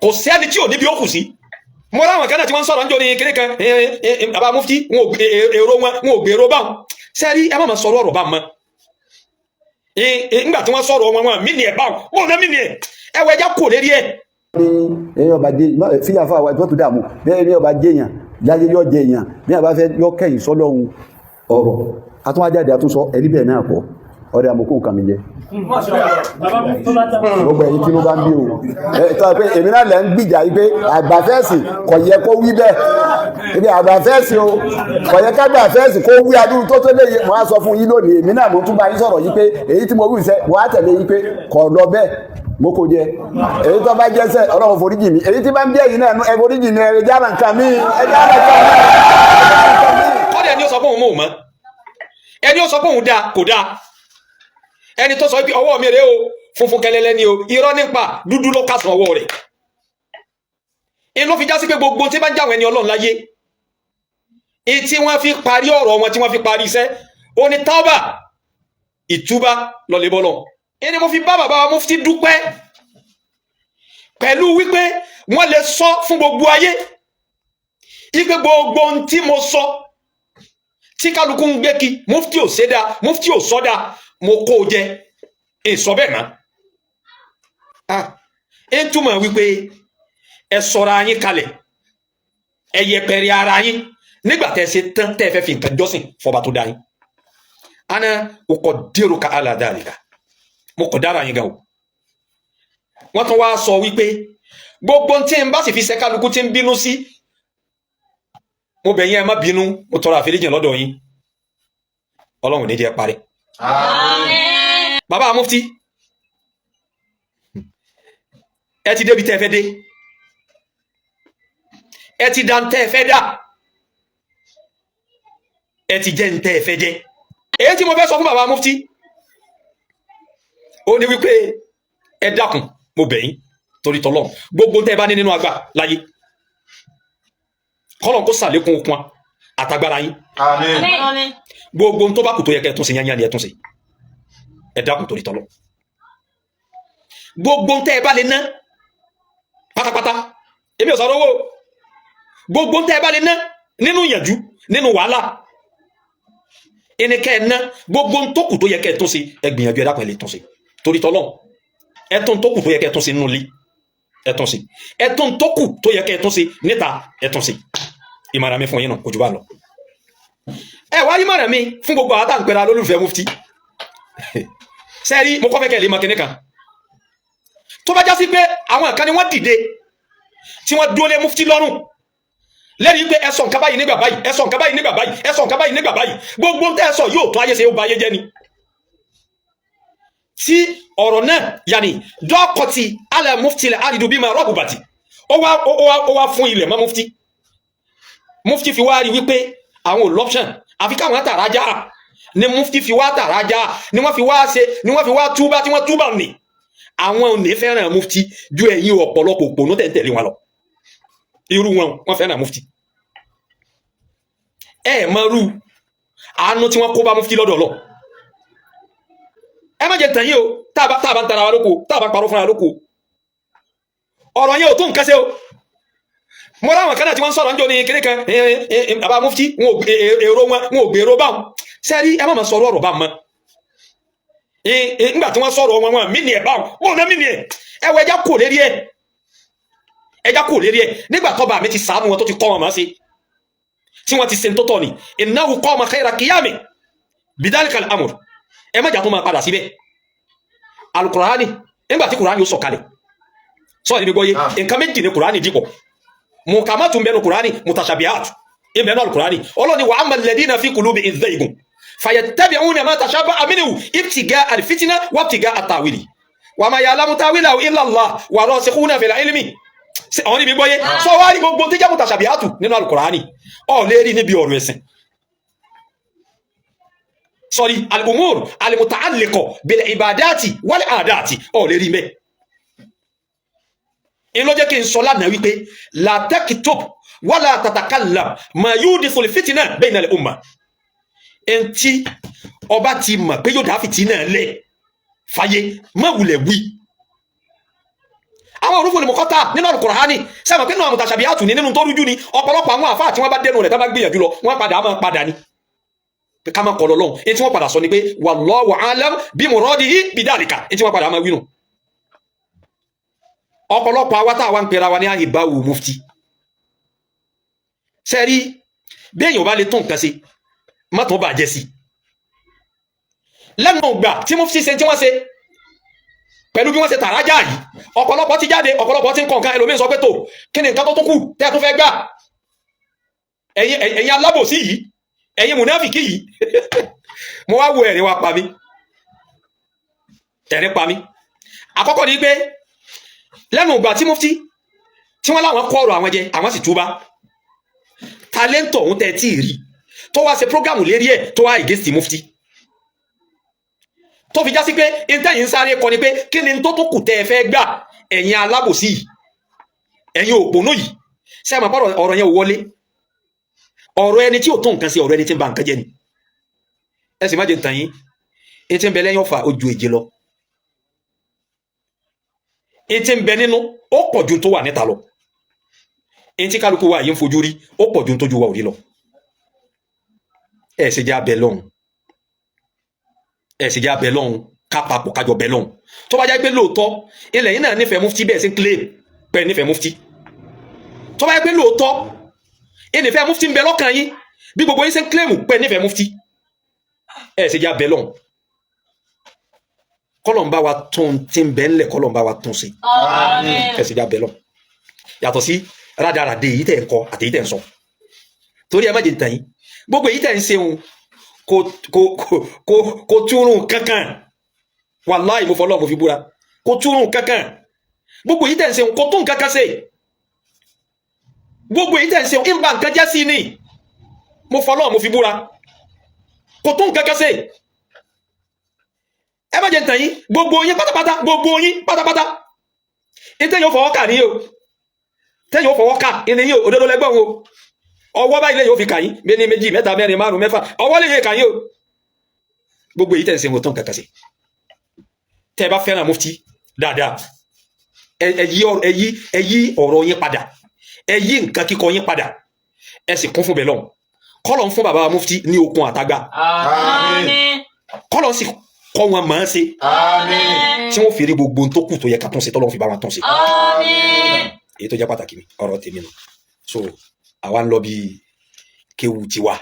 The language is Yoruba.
kò sẹ́ni tí ò níbi ó kù sí mo ráwọn kan náà tí wọ́n ń sọ̀rọ̀ níjọ́ ní kíní kan bàbá mufti wọn ò gbèrò báwọn sẹ́rí ẹ má máa sọ̀rọ̀ ọ̀rọ̀ bá mọ́ nígbà tí wọ́n sọ̀rọ̀ wọn mí ni ẹ̀ báwọn wọn náà mí ni ẹ̀ ẹwọ ẹja kò lérí ẹ̀. ní ọba jẹ fíyà fún àwọn ìtọ́tù dààmú bí ọba jẹyàn jáde yọ jẹyàn bí ọba fẹ́ yọ kẹ́yìn sọ́lọ́hun ọ̀rọ̀ àtúnwájáde àtúnsọ ẹ̀rí bẹ́ẹ̀ náà pọ̀ ọ̀rẹ́ àmọ́kù nǹkan mi jẹ́ gbogbo ẹ̀yìn tí ló bá ń bí o tọ́ pé èmi náà lẹ́ ń gbìjà yí pé àgbàfẹ́ẹ̀sì kò yẹ kó wí bẹ́ẹ̀ ibi àgbàfẹ́ẹ̀sì o kò yẹ kágbàfẹ́ẹ̀sì kó wí adúrú tó léye mo á sọ fún yín lónìí èmi náà mo tún bá yín sọ̀rọ̀ yí pé èyí tí mo wí sẹ́ mo á tẹ̀lé yí pé kò lọ bẹ́ẹ̀ mo kò jẹ èyí tó bá jẹ́ sẹ́ ọlọ́run foríjì mi èyí tí bá ń bí ẹ̀yìn náà ẹ foríjì mi ẹ jára nǹkan mi ẹ jára nǹkan mi. kọ́dẹ̀ ẹni ó sọ fún òun mọ̀ mọ́ ẹni ó sọ fún òun dáa kò dáa ẹni tó sọ pé ọwọ́ mi rèé o funfun kẹlẹlẹ ni o irọ́ nípa dúdú ló kásán ọwọ́ rẹ̀ inú fi já sí pé gbogbo tí bá ń jáwọn ẹni ọlọ́run láyé tí wọ́n fi parí ọ̀rọ̀ wọn tí wọ́n fi parí iṣẹ́ ó ní tábà ìtúbá lọ́lẹ́bọ́lọ́ ẹni mo fi bá bàbá wa mufti dúpẹ́ pẹ̀lú wípé wọ́n lè sọ fún gbogbo ayé ipe gbogbo ohun tí mo sọ tí kálukú ń gbé kí mufti ò sédà mufti ò sọ́dà mo kó jẹ èso bẹ́ẹ̀ mọ́ ẹ túmọ̀ wípé ẹ sọ̀rọ̀ ayín kalẹ̀ ẹ yẹpẹrẹ ara yín nígbà tẹ́ ṣe tán tẹ́ fẹ́ fi nǹkan jọ́sìn fọba tó dá yín ana uqaddiruka ala dhalika mo kọ̀ dára yín gan o wọ́n tún wá sọ wípé gbogbo tí n bá sì fi ṣe kálukú tí ń bínú sí mo bẹ̀ yín ẹ má bínú mo tọrọ àforíjì lọ́dọ̀ yín ọlọ́run ní jẹ́ parí. Àmín. Bàbá mufti ẹ ti débi tẹ́ fẹ́ dé ẹ ti dá tẹ́ fẹ́ dá ẹ ti jẹ́ tẹ́ fẹ́ jẹ́ èyí tí mo fẹ́ sọ fún bàbá mufti ó ní wípé ẹ dákun mo bẹ̀ yín torí tọ́lọ́run gbogbo tẹ́ bá ní nínú àgbà láyé kọ́lọ̀ kó sàlékún okun àtagbára yín. Àmín. Gbogbo tó bá kù tó yẹ kẹ́ tún ṣe yányán ni ẹ tún ṣe ẹ dákun torí tọ́lọ́run gbogbo tẹ́ bá lè ná pátápátá èmi ò sọ̀rọ̀ owó gbogbo tẹ́ bá lè ná nínú ìyànjú nínú wàhálà ẹnikẹ́ ná gbogbo tó kù tó yẹ kẹ́ tún ṣe ẹ gbìyànjú ẹ dákun ẹ lè tún ṣe torí tọ́lọ́run ẹ tún tó kù tó yẹ kẹ́ tún ṣe nínú ilé ẹ tún ṣe ẹ tún tó kù tó yẹ kẹ́ tún ṣe níta ẹ tún ṣe ìmọ̀ràn mi fún yín náà kò jù bá lọ ẹ wá ìmọ̀ràn mi fún gbogbo àwọn àtàǹpẹ̀rẹ̀ olólùfẹ́ mufti sẹ́rí mo kọ́ fẹ́ kẹ́ lè mọ kíní kan tó bá já sí pé àwọn kan ni wọ́n dìde tí wọ́n dúró lé mufti lọ́rùn lẹ́rìí pé ẹ sọ nǹkan báyìí nígbà báyìí ẹ sọ nǹkan báyìí nígbà báyìí ẹ sọ nǹkan báyìí nígbà báyìí gbogbo tẹ́ ẹ sọ yóò tó ayé ṣe ó ba ayé jẹ́ ni tí ọ̀rọ̀ náà yàní dọ́kọ̀tì alẹ́ mufti lẹ́ àdìdú bí máa rọ́ọ̀bù bàtì ó wá fún ilẹ̀ mọ́ mufti fi wá rí wípé àwọn ò lọ́pṣàn àfi káwọn tàrájá ni mufti fi wá tàrájá ni wọ́n fi wá túbá tí wọ́n túbá nì àwọn ò ní fẹ́ràn mufti ju ẹ̀yin ọ̀pọ̀lọpọ̀ òpònú tẹ̀ntẹ̀lé wọn lọ irú wọn fẹ́ràn mufti ẹ mọ rú àánú tí wọ́n kó bá mufti lọ́dọ̀ lọ ẹ má jẹ tàn yín o táàbà ń tara wa lóko táàbà parọ́ fúnra lóko ọ̀rọ̀ yẹn ò tó nǹkan ṣe o mo ráwọn kan náà tí wọ́n ń sọ̀rọ̀ níjọ́ ní kíní kan bàbá mufti wọn ò gbèrò báwọn sẹ́rí ẹ má máa sọ̀rọ̀ ọ̀rọ̀ bá mọ́ nígbà tí wọ́n sọ̀rọ̀ wọn mí ni ẹ̀ báwọn wọn náà mí ni ẹ̀ ẹwọ ẹja kò lérí ẹ̀ nígbà tó bá mi ti sàánú wọn tó ti kọ́ wọn máa ṣe tí wọ́n ti ṣe tó tọ́ ni innahu qama khayra qiyami bidhalika al-amr ẹ má jà tó máa padà síbẹ̀ alukurani nígbà tí kurani ó sọ̀kalẹ̀ sọ́ọ̀ ní gbogbo yé nǹkan méjì ní kurani dìpọ̀ mukamatu mbẹnu kurani mutashabihat ibẹnu alukurani ọlọ́ni wa amma alladhina fi qulubihim zaygun fayattabi'una ma tashabaha minhu ibtigaa alfitna wa ibtigaa at-tawili wa ma ya'lamu tawilahu illa Allah wa rasikhuna fil ilmi àwọn níbi gbọ́yé sọ wá rí gbogbo tí jẹ́ mutashabihatu nínú alukurani ọ lè rí níbi ọ̀rọ̀ ẹ̀sìn sorry al-umur al-muta'alliqa bil ibadati wal adati ọ lè rí mẹ́ in ló jẹ́ kí n sọ lánàá wípé la taktub wala tatakallam ma yudifu al-fitna bayna al-umma en tí ọba ti mọ̀ pé yóò dá fìtínà lẹ̀ fàyè má wulẹ̀ wí àwọn òrùfò ni mọ̀kọ́ta nínú Al-Qur'ani sẹ́wọ̀n pé nínú àwọn mutashabihatu ní nínú tó rújú ni ọ̀pọ̀lọpọ̀ àwọn àfáà tí wọ́n bá dẹnu rẹ̀ tá bá gbìyànjú lọ wọ́n padà máa padà ni pé ká máa kọ̀ lọ́lọ́run èyí tí wọ́n padà sọ ni pé wallahu a'lam bi muradihi bidhalika èyí tí wọ́n padà máa wí nù. ọ̀pọ̀lọpọ̀ àwa táwa ń pera wa ní àhìbáwò mufti sẹ́rí bí èèyàn bá lè tún nǹkan ṣe má tún bàjẹ́ sí lẹ́nu ìgbà tí mufti ṣe tí wọ́n ṣe pẹ̀lú bí wọ́n ṣe tàrájà yìí ọ̀pọ̀lọpọ̀ ti jáde ọ̀pọ̀lọpọ̀ ti ń kọ̀ọ̀kan ẹlòmíín sọ pé tó kí ni nǹkan tó tún kù tẹ́ tó fẹ́ gbà ẹ̀yin alábòsí yìí ẹ̀yin mùnáfìkì yìí mo wá wo ẹ̀rín wa pa mí ẹ̀rín pa mí àkọ́kọ́ ni pé lẹ́nu ìgbà tí mufti tí wọ́n láwọn kọ́ ọ̀rọ̀ àwọn jẹ àwọn sì túbá talento òun tẹ́ tí ì rí tó wá ṣe prógámù lérí ẹ̀ tó wá against mufti tó fi já sí pé intẹ́yìn sáré kọ ni pé kí ni tó kù tẹ́ ẹ fẹ́ gbà ẹ̀yin alábòsí yìí ẹ̀yin òpònú yìí sẹ́mọ̀ pọ̀rọ̀ ọ̀rọ̀ yẹn ò wọlé ọ̀rọ̀ ẹni tí ò tó nǹkan sí ọ̀rọ̀ ẹni tí ń ba nǹkan jẹ́ ni ẹ sì má jẹ́ ntàn yín ẹni tí ń bẹ lẹ́yìn ọ̀fà ojú èjì lọ ẹni tí ń bẹ nínú ó pọ̀ ju tó wà níta lọ ẹni tí kálukú wa yìí ń fojú rí ó pọ̀ ju tó ju wa ò rí lọ ẹ sì jẹ́ abẹ lọ́hùn ẹ sì jẹ́ abẹ lọ́hùn ká papọ̀ kájọ bẹ lọ́hùn tó bá jẹ́ pé lóòótọ́ ilẹ̀ yìí náà nífẹ̀ẹ́ mufti bẹ́ẹ̀ sí claim pé nífẹ̀ẹ́ mufti tó bá jẹ́ pé lóòótọ́ ìnífẹ̀ẹ́ mufti ń bẹ lọ́kàn yín bí gbogbo yín ṣe ń claim pé nífẹ̀ẹ́ mufti ẹ sì jẹ́ abẹ lọ́hùn kọ́lọ̀mbá wa tún ti ń bẹ ńlẹ̀ kọ́lọ̀mbá wa tún sí ẹ sì jẹ́ abẹ lọ́hùn yàtọ̀ sí rádaràdé èyí tẹ̀ ń kọ àti èyí tẹ̀ ń sọ torí ẹ má jẹ́ tàn yín gbogbo èyí tẹ̀ ń ṣeun kò túrùn kankan wàláhì mo fọlọ́ mo fi búra kò túrùn kankan gbogbo èyí tẹ̀ ń ṣeun kò tún kankan ṣe gbogbo èyí tẹ̀ ń ṣeun ìbá nǹkan jẹ́ sí ni mo fọlọ́ mo fi búra kò tún kankan ṣe ẹ má jẹ́ tàn yín gbogbo yín pátápátá ìtẹ́ yóò fọwọ́ kà ní o tẹ́ yóò fọwọ́ kà ìní yín òdodo lẹ́gbọ̀n o ọwọ́ báyìí lẹ́yìn ó fi kà yín bí ní méjì mẹ́ta mẹ́rin márùn mẹ́fà ọwọ́ lè yẹ kà yín o gbogbo èyí tẹ̀ ń ṣe mo tán kankan sí tẹ́ ẹ bá fẹ́ràn mufti dáadáa ẹ yí ọ̀rọ̀ yín padà ẹ yí nǹkan kíkọ yín padà ẹ sì kún fún bẹ́ẹ̀ lọ́hùn kọ́lọ̀ ń fún bàbá mufti ní okun àtagbà kọ́lọ̀ sì kọ́ wọn máa ń ṣe tí wọ́n fèrè gbogbo tó kù tó yẹ ká tún ṣe tọ́lọ́run fi bá wọn tún ṣe èyí tó jẹ́ pàtàkì ọ̀rọ̀ tèmi nù so àwa ń lọ bí kéwu tiwa